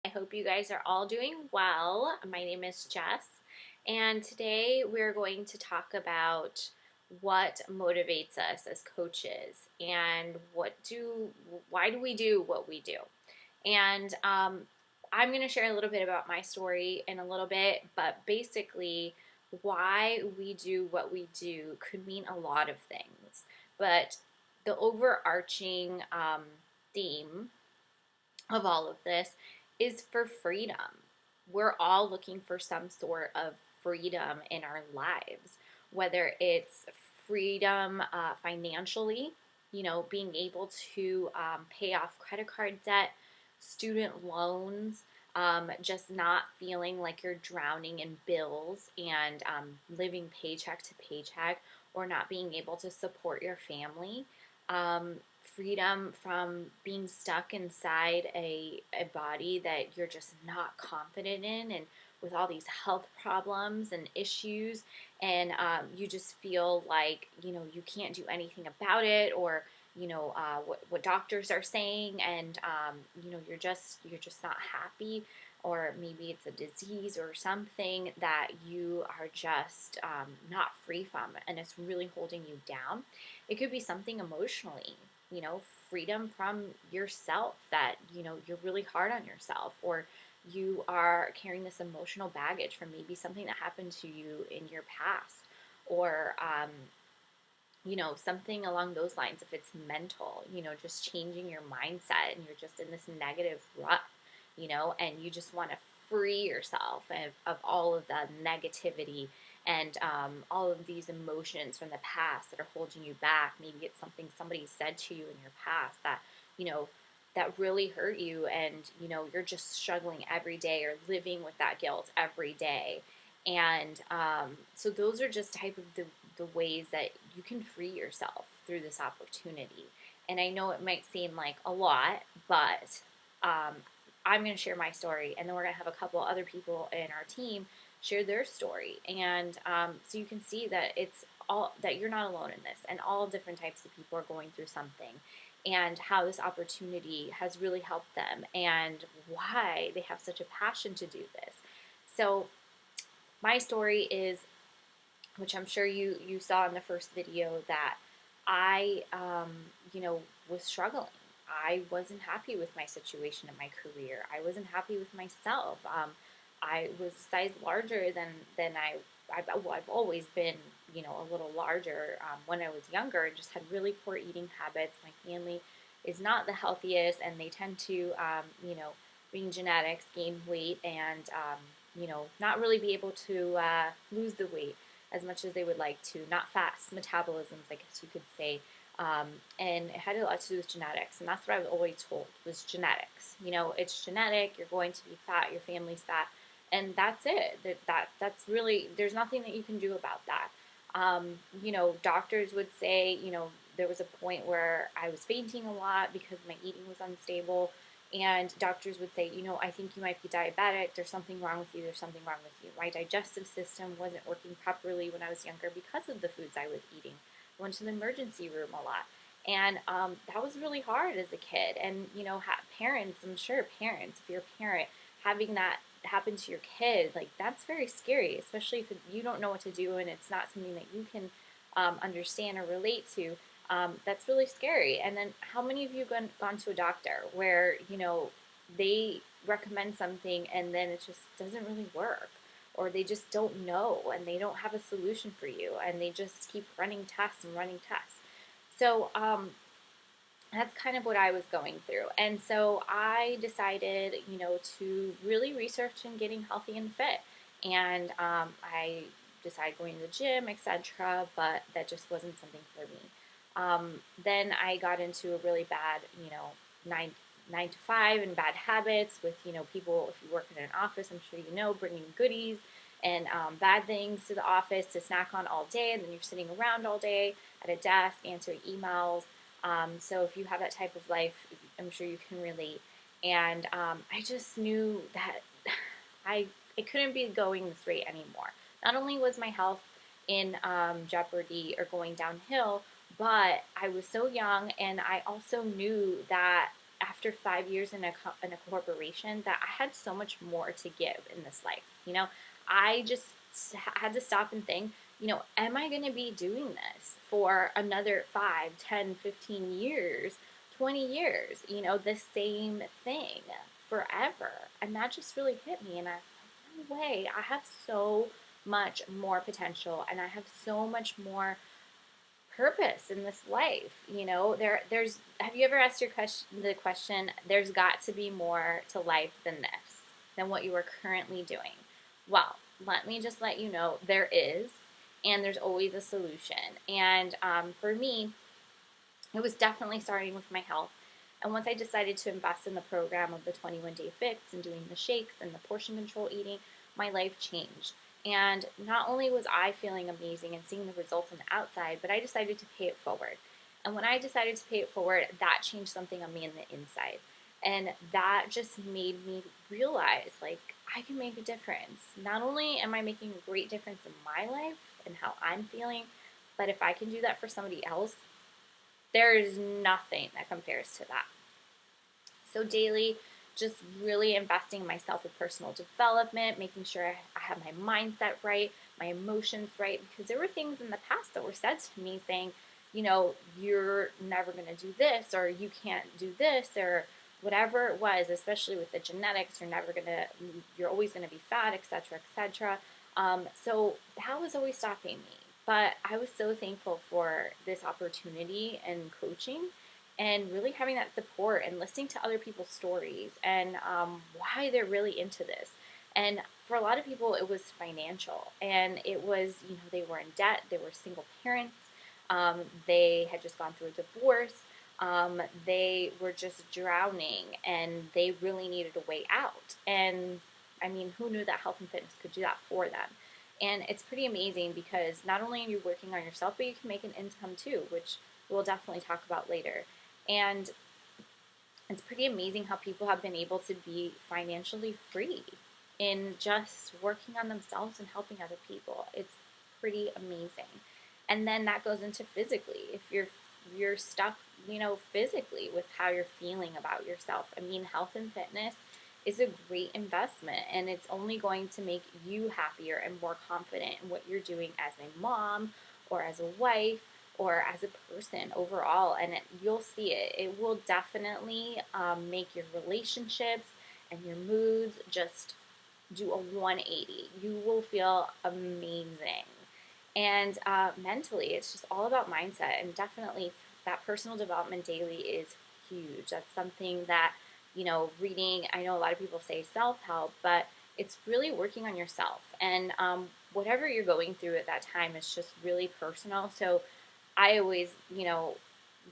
I hope you guys are all doing well. My name is Jess, and today we're going to talk about what motivates us as coaches and why do we do what we do. And I'm going to share a little bit about my story in a little bit, but basically, why we do what we do could mean a lot of things. But the overarching theme of all of this is for freedom. We're all looking for some sort of freedom in our lives, whether it's freedom financially, being able to pay off credit card debt, student loans, just not feeling like you're drowning in bills and living paycheck to paycheck, or not being able to support your family. Freedom from being stuck inside a body that you're just not confident in, and with all these health problems and issues, and you just feel like you can't do anything about it, or what doctors are saying, and you're just not happy, or maybe it's a disease or something that you are just not free from, and it's really holding you down. It could be something emotionally, freedom from yourself, that, you're really hard on yourself, or you are carrying this emotional baggage from maybe something that happened to you in your past, or, something along those lines. If it's mental, just changing your mindset and you're just in this negative rut, and you just want to free yourself of all of the negativity and all of these emotions from the past that are holding you back. Maybe it's something somebody said to you in your past that, that really hurt you, and, you're just struggling every day or living with that guilt every day. And so those are just type of the ways that you can free yourself through this opportunity. And I know it might seem like a lot, but um, I'm going to share my story, and then we're going to have a couple other people in our team share their story, and so you can see that it's all that you're not alone in this, and all different types of people are going through something, and how this opportunity has really helped them, and why they have such a passion to do this. So my story is, which I'm sure you saw in the first video, that I was struggling. I wasn't happy with my situation in my career. I wasn't happy with myself. I was a size larger than I've always been, a little larger when I was younger, and just had really poor eating habits. My family is not the healthiest, and they tend to, being genetics, gain weight, and, not really be able to lose the weight as much as they would like to. Not fast metabolisms, I guess you could say. And it had a lot to do with genetics, and that's what I was always told, was genetics. It's genetic. You're going to be fat. Your family's fat, and that's it. That's really, there's nothing that you can do about that. Doctors would say, there was a point where I was fainting a lot because my eating was unstable, and doctors would say, I think you might be diabetic. There's something wrong with you. There's something wrong with you. My digestive system wasn't working properly when I was younger because of the foods I was eating. I went to the emergency room a lot. And that was really hard as a kid. And, parents, I'm sure parents, if you're a parent, having that happen to your kid, like, that's very scary, especially if you don't know what to do and it's not something that you can understand or relate to. That's really scary. And then how many of you gone to a doctor where, they recommend something and then it just doesn't really work, or they just don't know and they don't have a solution for you, and they just keep running tests and running tests. So that's kind of what I was going through. And so I decided, to really research in getting healthy and fit. And I decided going to the gym, etc., but that just wasn't something for me. Then I got into a really bad, nine to five, and bad habits with, people, if you work in an office, I'm sure bringing goodies and bad things to the office to snack on all day, and then you're sitting around all day at a desk answering emails. So if you have that type of life, I'm sure you can relate. And I just knew that I couldn't be going this rate anymore. Not only was my health in jeopardy or going downhill, but I was so young, and I also knew that after 5 years in a corporation that I had so much more to give in this life. I just had to stop and think, am I going to be doing this for another 5, 10, 15 years, 20 years, the same thing forever? And that just really hit me. And I was like, no way, I have so much more potential and I have so much more purpose in this life. There's have you ever asked the question, there's got to be more to life than what you are currently doing? Well, let me just let you know there is, and there's always a solution. And for me, it was definitely starting with my health. And once I decided to invest in the program of the 21-day fix and doing the shakes and the portion control eating, my life changed. And not only was I feeling amazing and seeing the results on the outside, but I decided to pay it forward. And when I decided to pay it forward, that changed something on me in the inside. And that just made me realize, like, I can make a difference. Not only am I making a great difference in my life and how I'm feeling, but if I can do that for somebody else, there is nothing that compares to that. So daily, just really investing in myself with personal development, making sure I have my mindset right, my emotions right, because there were things in the past that were said to me saying, you're never going to do this, or you can't do this, or whatever it was, especially with the genetics, you're always going to be fat, etc., etc. So that was always stopping me. But I was so thankful for this opportunity and coaching and really having that support and listening to other people's stories and why they're really into this. And for a lot of people, it was financial. And it was, they were in debt. They were single parents. They had just gone through a divorce. They were just drowning and they really needed a way out. And I mean, who knew that health and fitness could do that for them? And it's pretty amazing because not only are you working on yourself, but you can make an income too, which we'll definitely talk about later. And it's pretty amazing how people have been able to be financially free in just working on themselves and helping other people. It's pretty amazing. And then that goes into physically. If you're stuck, physically with how you're feeling about yourself. I mean, health and fitness is a great investment, and it's only going to make you happier and more confident in what you're doing as a mom or as a wife or as a person overall. And you'll see it. It will definitely make your relationships and your moods just do a 180. You will feel amazing. And mentally, it's just all about mindset, and definitely that personal development daily is huge. That's something that, reading, I know a lot of people say self-help, but it's really working on yourself. And whatever you're going through at that time is just really personal. So I always,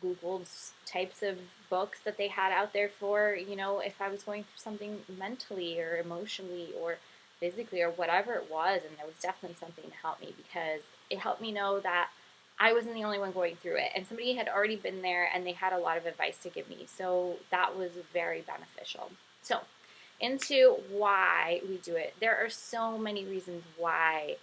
Googled types of books that they had out there for, if I was going through something mentally or emotionally or physically or whatever it was. And there was definitely something to help me because it helped me know that I wasn't the only one going through it. And somebody had already been there and they had a lot of advice to give me. So that was very beneficial. So into why we do it. There are so many reasons why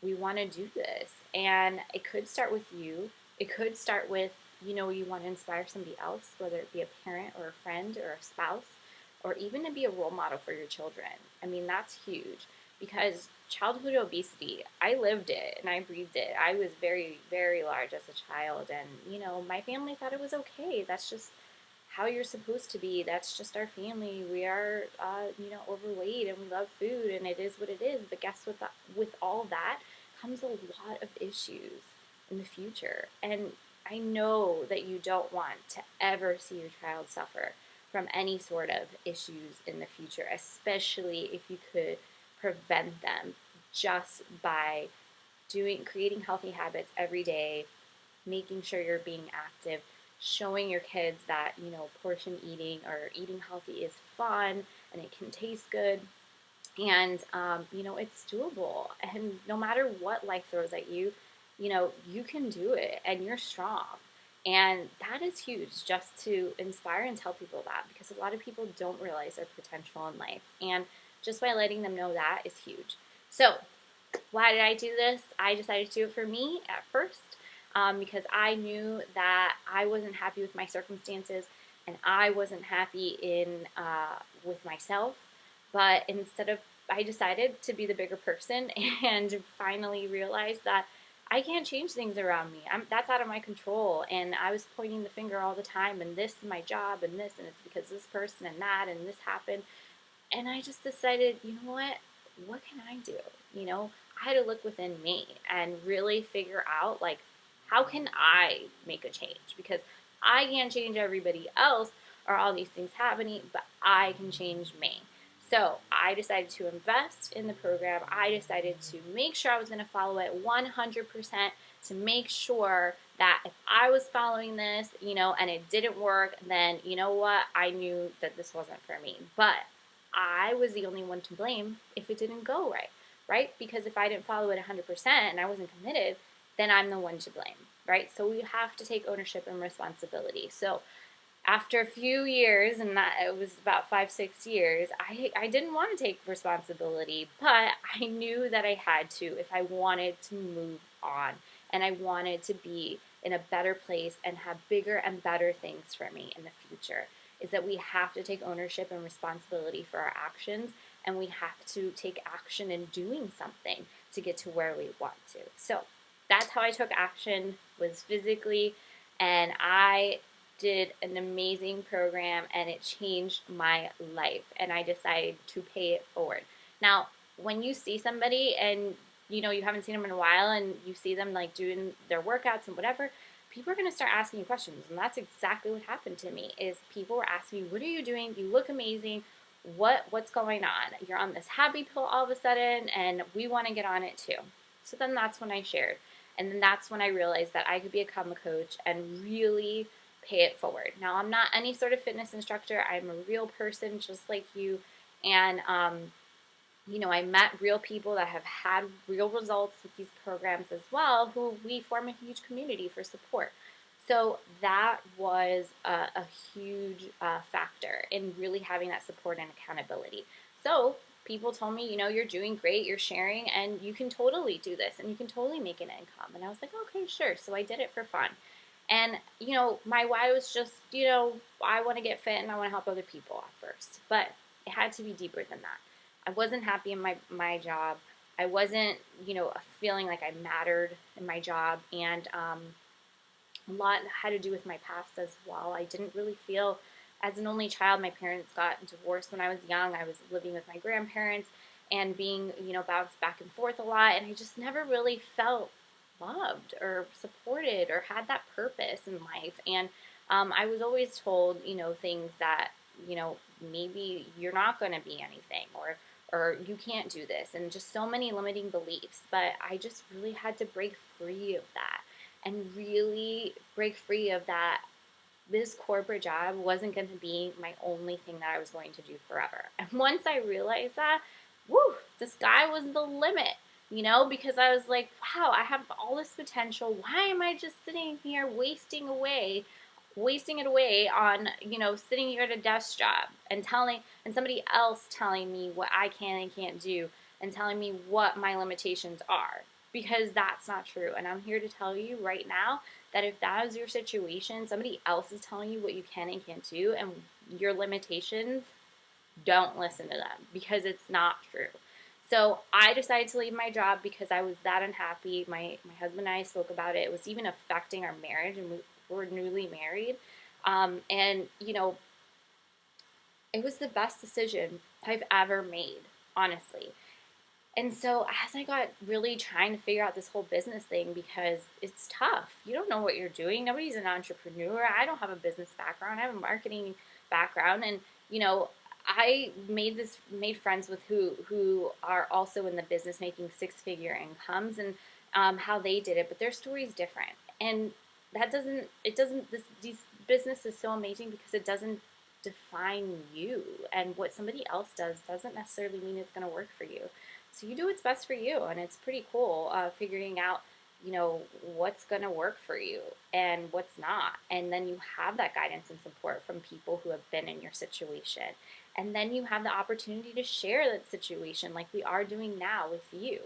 we want to do this. And it could start with you. It could start with, you want to inspire somebody else, whether it be a parent or a friend or a spouse, or even to be a role model for your children. I mean, that's huge because childhood obesity, I lived it and I breathed it. I was very, very large as a child, and, my family thought it was okay. That's just how you're supposed to be. That's just our family. We are, overweight and we love food and it is what it is. But guess what? With all that comes a lot of issues in the future. And I know that you don't want to ever see your child suffer from any sort of issues in the future, especially if you could prevent them just by creating healthy habits every day, making sure you're being active, showing your kids that, portion eating or eating healthy is fun and it can taste good. And, it's doable. And no matter what life throws at you, you can do it and you're strong. And that is huge, just to inspire and tell people that, because a lot of people don't realize their potential in life. And just by letting them know that is huge. So why did I do this? I decided to do it for me at first because I knew that I wasn't happy with my circumstances. and I wasn't happy in with myself. But I decided to be the bigger person and finally realized that I can't change things around me. That's out of my control. And I was pointing the finger all the time, and this is my job, and this, and it's because this person and that, and this happened. And I just decided, you know what? What can I do? You know, I had to look within me and really figure out, like, how can I make a change? Because I can't change everybody else or all these things happening, but I can change me. So I decided to invest in the program. I decided to make sure I was going to follow it 100% to make sure that if I was following this, you know, and it didn't work, then you know what? I knew that this wasn't for me. But I was the only one to blame if it didn't go right, right? Because if I didn't follow it 100% and I wasn't committed, then I'm the one to blame, right? So we have to take ownership and responsibility. So after a few years, and that it was about 5, 6 years, I didn't want to take responsibility, but I knew that I had to if I wanted to move on and I wanted to be in a better place and have bigger and better things for me in the future. Is that we have to take ownership and responsibility for our actions, and we have to take action in doing something to get to where we want to. So that's how I took action, was physically, and I did an amazing program and it changed my life, and I decided to pay it forward. Now, when you see somebody and you know you haven't seen them in a while and you see them like doing their workouts and whatever, people are going to start asking you questions, and that's exactly what happened to me. Is people were asking me, what are you doing? You look amazing. What's going on? You're on this happy pill all of a sudden, and we want to get on it too. So then that's when I shared, and then that's when I realized that I could become a coach and really pay it forward. Now, I'm not any sort of fitness instructor. I'm a real person just like you, and you know, I met real people that have had real results with these programs as well, who we form a huge community for support. So that was a huge factor in really having that support and accountability. So people told me, you know, you're doing great, you're sharing, and you can totally do this, and you can totally make an income. And I was like, okay, sure. So I did it for fun. And, you know, my why was just, you know, I want to get fit and I want to help other people at first. But it had to be deeper than that. I wasn't happy in my job. I wasn't, you know, feeling like I mattered in my job. And a lot had to do with my past as well. I didn't really feel, as an only child, my parents got divorced when I was young. I was living with my grandparents and being, you know, bounced back and forth a lot. And I just never really felt loved or supported or had that purpose in life. And I was always told, you know, things that, you know, maybe you're not going to be anything, or you can't do this, and just so many limiting beliefs. But I just really had to break free of that and really break free of that. This corporate job wasn't going to be my only thing that I was going to do forever. And once I realized that, woo, the sky was the limit, you know, because I was like, wow, I have all this potential. Why am I just sitting here wasting it away on, you know, sitting here at a desk job and somebody else telling me what I can and can't do and telling me what my limitations are, because that's not true. And I'm here to tell you right now that if that is your situation, somebody else is telling you what you can and can't do and your limitations, don't listen to them, because it's not true. So I decided to leave my job because I was that unhappy. My husband and I spoke about it. It was even affecting our marriage, and we were newly married. And, you know, it was the best decision I've ever made, honestly. And so as I got really trying to figure out this whole business thing, because it's tough. You don't know what you're doing. Nobody's an entrepreneur. I don't have a business background. I have a marketing background. And, you know, I made friends with who are also in the business, making 6-figure incomes, and how they did it, but their story is different. And these business is so amazing because it doesn't define you, and what somebody else does doesn't necessarily mean it's going to work for you. So you do what's best for you, and it's pretty cool figuring out, you know, what's going to work for you and what's not. And then you have that guidance and support from people who have been in your situation. And then you have the opportunity to share that situation like we are doing now with you.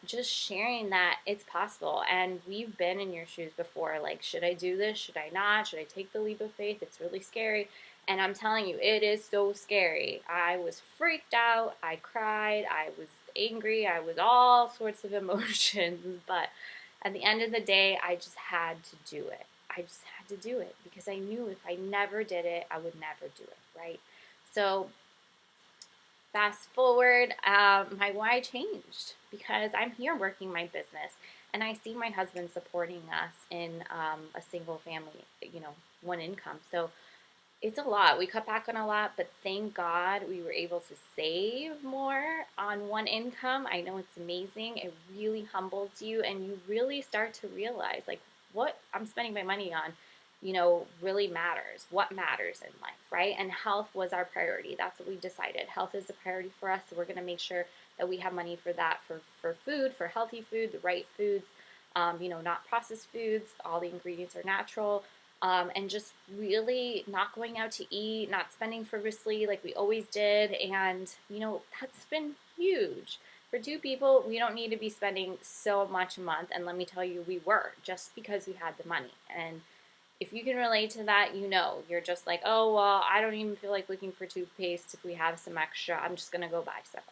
just sharing that it's possible. And we've been in your shoes before. Like, should I do this? Should I not? Should I take the leap of faith? It's really scary. And I'm telling you, it is so scary. I was freaked out. I cried. I was angry. I was all sorts of emotions. But at the end of the day, I just had to do it. I just had to do it because I knew if I never did it, I would never do it, right? So fast forward, my why changed because I'm here working my business and I see my husband supporting us in a single family, one income. So it's a lot. We cut back on a lot, but thank God we were able to save more on one income. I know it's amazing. It really humbles you, and you really start to realize like what I'm spending my money on, really matters. What matters in life, right? And health was our priority. That's what we decided. Health is a priority for us, so we're going to make sure that we have money for that, for food, for healthy food, the right foods, not processed foods. All the ingredients are natural. And just really not going out to eat, not spending frivolously like we always did. And, that's been huge. For two people, we don't need to be spending so much a month. And let me tell you, we were just because we had the money. And if you can relate to that, you're just like, oh, well, I don't even feel like looking for toothpaste. If we have some extra, I'm just going to go buy some.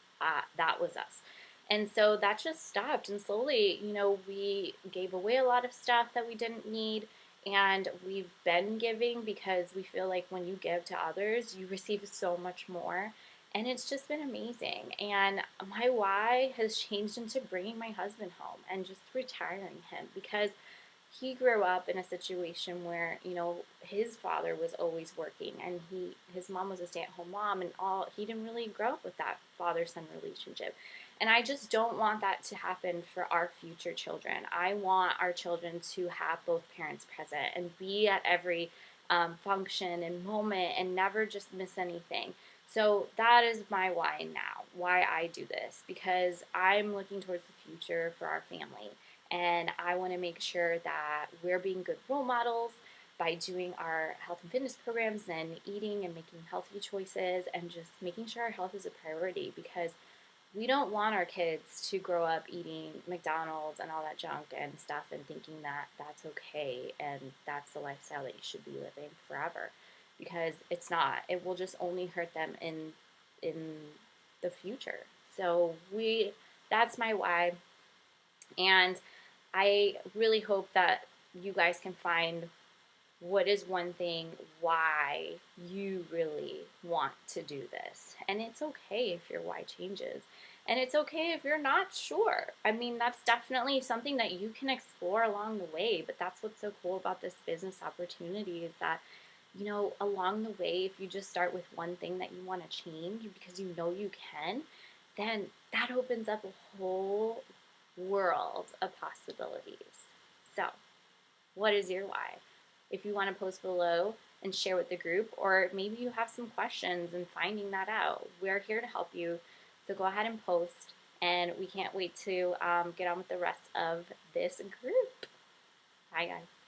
That was us. And so that just stopped. And slowly, we gave away a lot of stuff that we didn't need. And we've been giving because we feel like when you give to others, you receive so much more. And it's just been amazing. And my why has changed into bringing my husband home and just retiring him because he grew up in a situation where his father was always working and his mom was a stay-at-home mom, and he didn't really grow up with that father-son relationship. And I just don't want that to happen for our future children. I want our children to have both parents present and be at every function and moment and never just miss anything. So that is my why now, why I do this, because I'm looking towards the future for our family. And I want to make sure that we're being good role models by doing our health and fitness programs and eating and making healthy choices and just making sure our health is a priority because we don't want our kids to grow up eating McDonald's and all that junk and stuff and thinking that that's okay and that's the lifestyle that you should be living forever, because it's not. It will just only hurt them in the future. So that's my why. And I really hope that you guys can find what is one thing why you really want to do this. And it's okay if your why changes. And it's okay if you're not sure. I mean, that's definitely something that you can explore along the way. But that's what's so cool about this business opportunity is that, along the way, if you just start with one thing that you want to change because you know you can, then that opens up a whole world of possibilities. So, what is your why? If you want to post below and share with the group, or maybe you have some questions and finding that out, we're here to help you. So go ahead and post, and we can't wait to get on with the rest of this group. Bye, guys.